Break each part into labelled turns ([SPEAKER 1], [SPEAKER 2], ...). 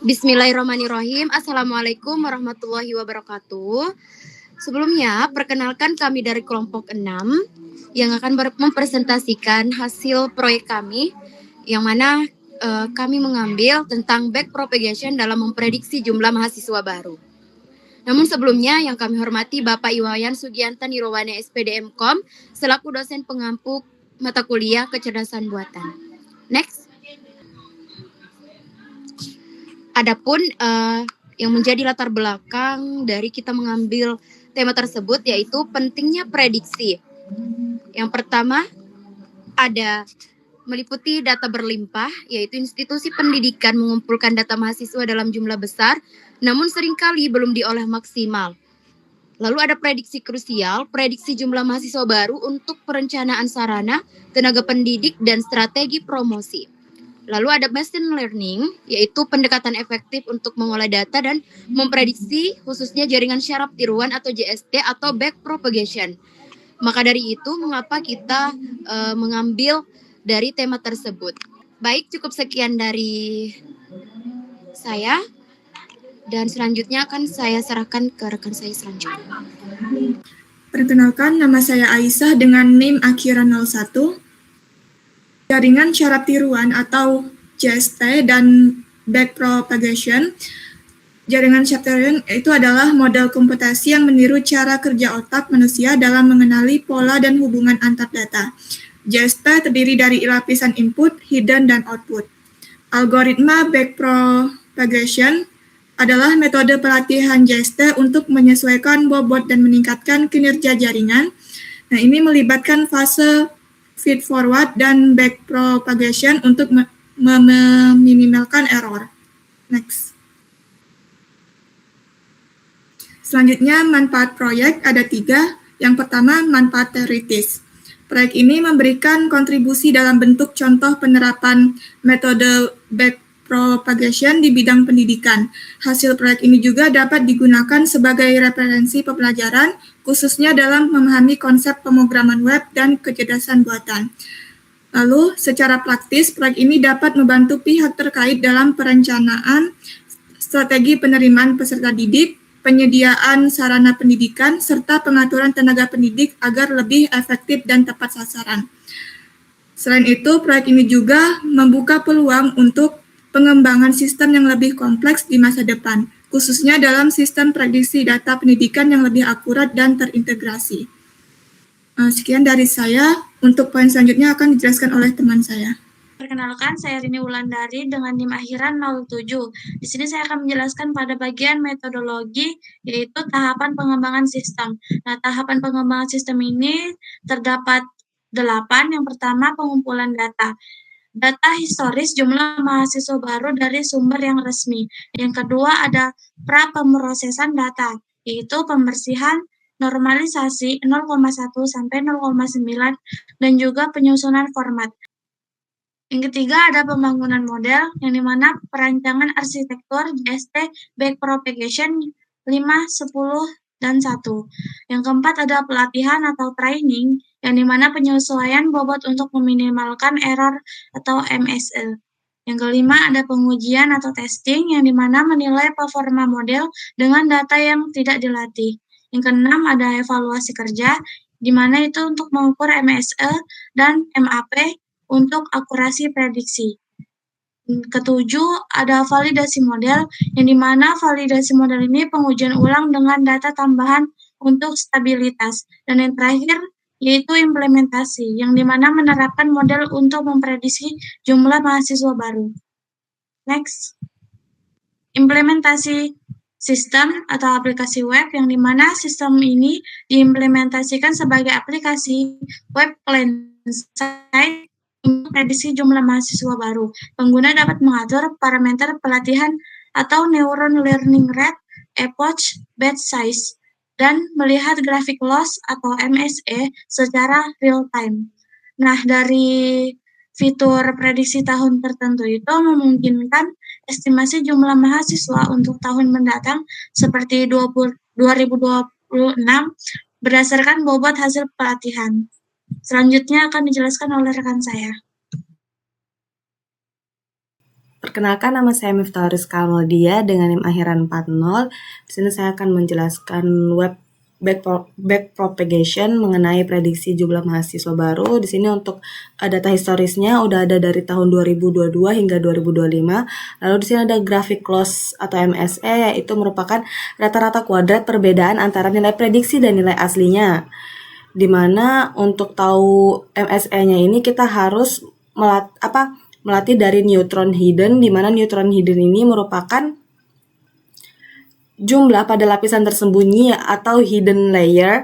[SPEAKER 1] Bismillahirrahmanirrahim. Assalamualaikum warahmatullahi wabarakatuh. Sebelumnya, perkenalkan kami dari kelompok 6 yang akan mempresentasikan hasil proyek kami yang mana kami mengambil tentang backpropagation dalam memprediksi jumlah mahasiswa baru. Namun sebelumnya yang kami hormati Bapak Iwayan Sugianto Nirwawana SPD MKOM selaku dosen pengampu mata kuliah kecerdasan buatan. Next. Adapun yang menjadi latar belakang dari kita mengambil tema tersebut yaitu pentingnya prediksi. Yang pertama ada meliputi data berlimpah, yaitu institusi pendidikan mengumpulkan data mahasiswa dalam jumlah besar, namun seringkali belum diolah maksimal. Lalu ada prediksi krusial, prediksi jumlah mahasiswa baru untuk perencanaan sarana, tenaga pendidik, dan strategi promosi. Lalu ada machine learning, yaitu pendekatan efektif untuk mengolah data dan memprediksi khususnya jaringan syaraf tiruan atau JST atau backpropagation. Maka dari itu, mengapa kita mengambil dari tema tersebut. Baik, cukup sekian dari saya. Dan selanjutnya akan saya serahkan ke rekan saya selanjutnya.
[SPEAKER 2] Perkenalkan, nama saya Aisyah dengan NIM akhiran 01. Jaringan syaraf tiruan atau JST dan backpropagation. Jaringan syaraf tiruan itu adalah model komputasi yang meniru cara kerja otak manusia dalam mengenali pola dan hubungan antar data. JST terdiri dari lapisan input, hidden, dan output. Algoritma backpropagation adalah metode pelatihan JST untuk menyesuaikan bobot dan meningkatkan kinerja jaringan. Nah, ini melibatkan fase feed forward dan backpropagation untuk meminimalkan error. Next. Selanjutnya, manfaat proyek ada 3. Yang pertama, manfaat teoritis. Proyek ini memberikan kontribusi dalam bentuk contoh penerapan metode backpropagation di bidang pendidikan. Hasil proyek ini juga dapat digunakan sebagai referensi pembelajaran, khususnya dalam memahami konsep pemrograman web dan kecerdasan buatan. Lalu, secara praktis, proyek ini dapat membantu pihak terkait dalam perencanaan strategi penerimaan peserta didik, penyediaan sarana pendidikan, serta pengaturan tenaga pendidik agar lebih efektif dan tepat sasaran. Selain itu, proyek ini juga membuka peluang untuk pengembangan sistem yang lebih kompleks di masa depan, khususnya dalam sistem prediksi data pendidikan yang lebih akurat dan terintegrasi. Sekian dari saya. Untuk poin selanjutnya akan dijelaskan oleh teman saya.
[SPEAKER 3] Perkenalkan, saya Rini Wulandari dengan NIM akhiran 07. Di sini saya akan menjelaskan pada bagian metodologi, yaitu tahapan pengembangan sistem. Nah, tahapan pengembangan sistem ini terdapat 8. Yang pertama, pengumpulan data. Data historis jumlah mahasiswa baru dari sumber yang resmi. Yang kedua, ada pra-pemrosesan data, yaitu pembersihan, normalisasi 0,1 sampai 0,9, dan juga penyusunan format. Yang ketiga ada pembangunan model, yang dimana perancangan arsitektur JST backpropagation 5, 10, dan 1. Yang keempat ada pelatihan atau training, yang dimana penyesuaian bobot untuk meminimalkan error atau MSE. Yang kelima ada pengujian atau testing, yang dimana menilai performa model dengan data yang tidak dilatih. Yang keenam ada evaluasi kerja, dimana itu untuk mengukur MSE dan MAP untuk akurasi prediksi. Ketujuh, ada validasi model, yang dimana validasi model ini pengujian ulang dengan data tambahan untuk stabilitas. Dan yang terakhir, yaitu implementasi, yang dimana menerapkan model untuk memprediksi jumlah mahasiswa baru. Next. Implementasi sistem atau aplikasi web, yang dimana sistem ini diimplementasikan sebagai aplikasi web client side untuk prediksi jumlah mahasiswa baru. Pengguna dapat mengatur parameter pelatihan atau neuron learning rate, epoch, batch size, dan melihat grafik loss atau MSE secara real time. Nah, dari fitur prediksi tahun tertentu itu memungkinkan estimasi jumlah mahasiswa untuk tahun mendatang seperti 2026 berdasarkan bobot hasil pelatihan. Selanjutnya akan dijelaskan oleh rekan saya.
[SPEAKER 4] Perkenalkan, nama saya Miftah Rizka Almodia dengan NIM akhiran 40. Di sini saya akan menjelaskan web backpropagation mengenai prediksi jumlah mahasiswa baru. Di sini untuk data historisnya udah ada dari tahun 2022 hingga 2025. Lalu di sini ada grafik close atau MSE, yaitu merupakan rata-rata kuadrat perbedaan antara nilai prediksi dan nilai aslinya. Dimana untuk tahu MSE-nya ini kita harus melatih dari neutron hidden, di mana neutron hidden ini merupakan jumlah pada lapisan tersembunyi atau hidden layer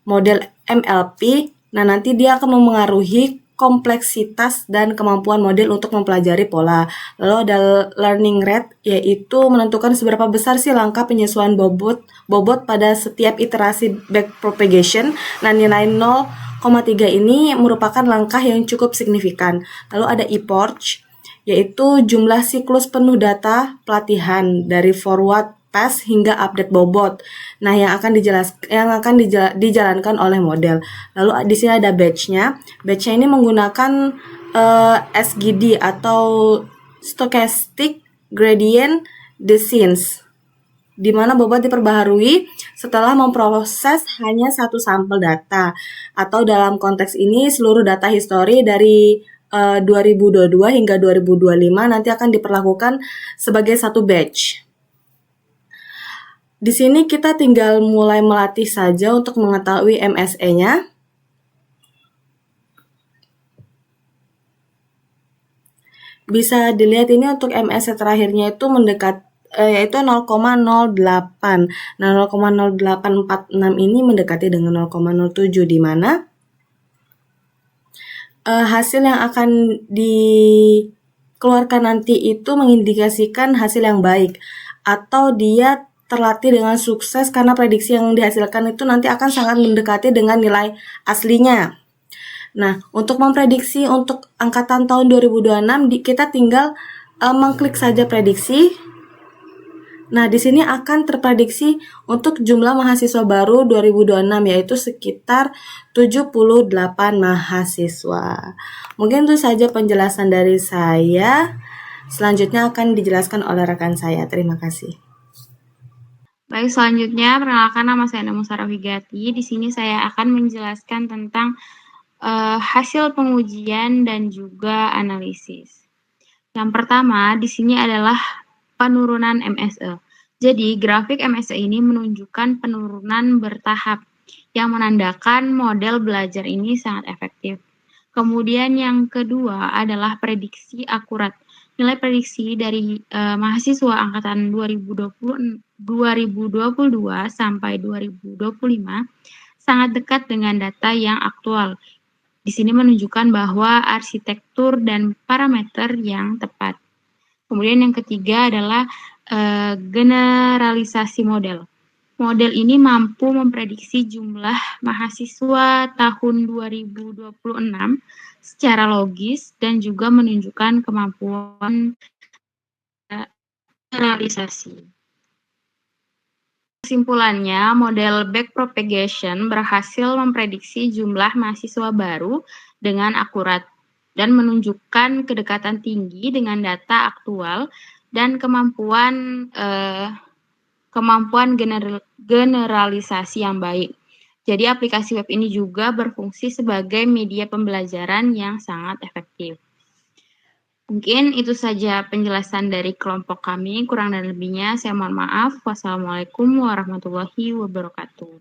[SPEAKER 4] model MLP. Nah, nanti dia akan memengaruhi kompleksitas dan kemampuan model untuk mempelajari pola. Lalu ada learning rate, yaitu menentukan seberapa besar sih langkah penyesuaian bobot pada setiap iterasi backpropagation. Nah, nilai 0,3 ini merupakan langkah yang cukup signifikan. Lalu ada ePorch, yaitu jumlah siklus penuh data pelatihan dari forward, pass hingga update bobot. Nah, yang akan dijalankan oleh model. Lalu di sini ada batch-nya. Batch-nya ini menggunakan SGD atau Stochastic Gradient Descent, di mana bobot diperbaharui setelah memproses hanya satu sampel data, atau dalam konteks ini seluruh data histori dari 2022 hingga 2025 nanti akan diperlakukan sebagai satu batch. Di sini kita tinggal mulai melatih saja untuk mengetahui MSE-nya. Bisa dilihat ini untuk MSE terakhirnya itu yaitu 0,08. Nah, 0,0846 ini mendekati dengan 0,07, di mana hasil yang akan dikeluarkan nanti itu mengindikasikan hasil yang baik, atau dia terlatih dengan sukses karena prediksi yang dihasilkan itu nanti akan sangat mendekati dengan nilai aslinya. Nah, untuk memprediksi untuk angkatan tahun 2026 kita tinggal mengklik saja prediksi. Nah, di sini akan terprediksi untuk jumlah mahasiswa baru 2026, yaitu sekitar 78 mahasiswa. Mungkin itu saja penjelasan dari saya. Selanjutnya akan dijelaskan oleh rekan saya. Terima kasih.
[SPEAKER 3] Baik, selanjutnya perkenalkan, nama saya Namu Sarawigati. Di sini saya akan menjelaskan tentang hasil pengujian dan juga analisis. Yang pertama di sini adalah penurunan MSE. Jadi grafik MSE ini menunjukkan penurunan bertahap yang menandakan model belajar ini sangat efektif. Kemudian yang kedua adalah prediksi akurat. Nilai prediksi dari mahasiswa angkatan 2022 sampai 2025 sangat dekat dengan data yang aktual. Di sini menunjukkan bahwa arsitektur dan parameter yang tepat. Kemudian yang ketiga adalah generalisasi model. Model ini mampu memprediksi jumlah mahasiswa tahun 2026 secara logis dan juga menunjukkan kemampuan generalisasi. Kesimpulannya, model backpropagation berhasil memprediksi jumlah mahasiswa baru dengan akurat dan menunjukkan kedekatan tinggi dengan data aktual dan kemampuan generalisasi yang baik. Jadi aplikasi web ini juga berfungsi sebagai media pembelajaran yang sangat efektif. Mungkin itu saja penjelasan dari kelompok kami. Kurang dan lebihnya saya mohon maaf. Wassalamualaikum warahmatullahi wabarakatuh.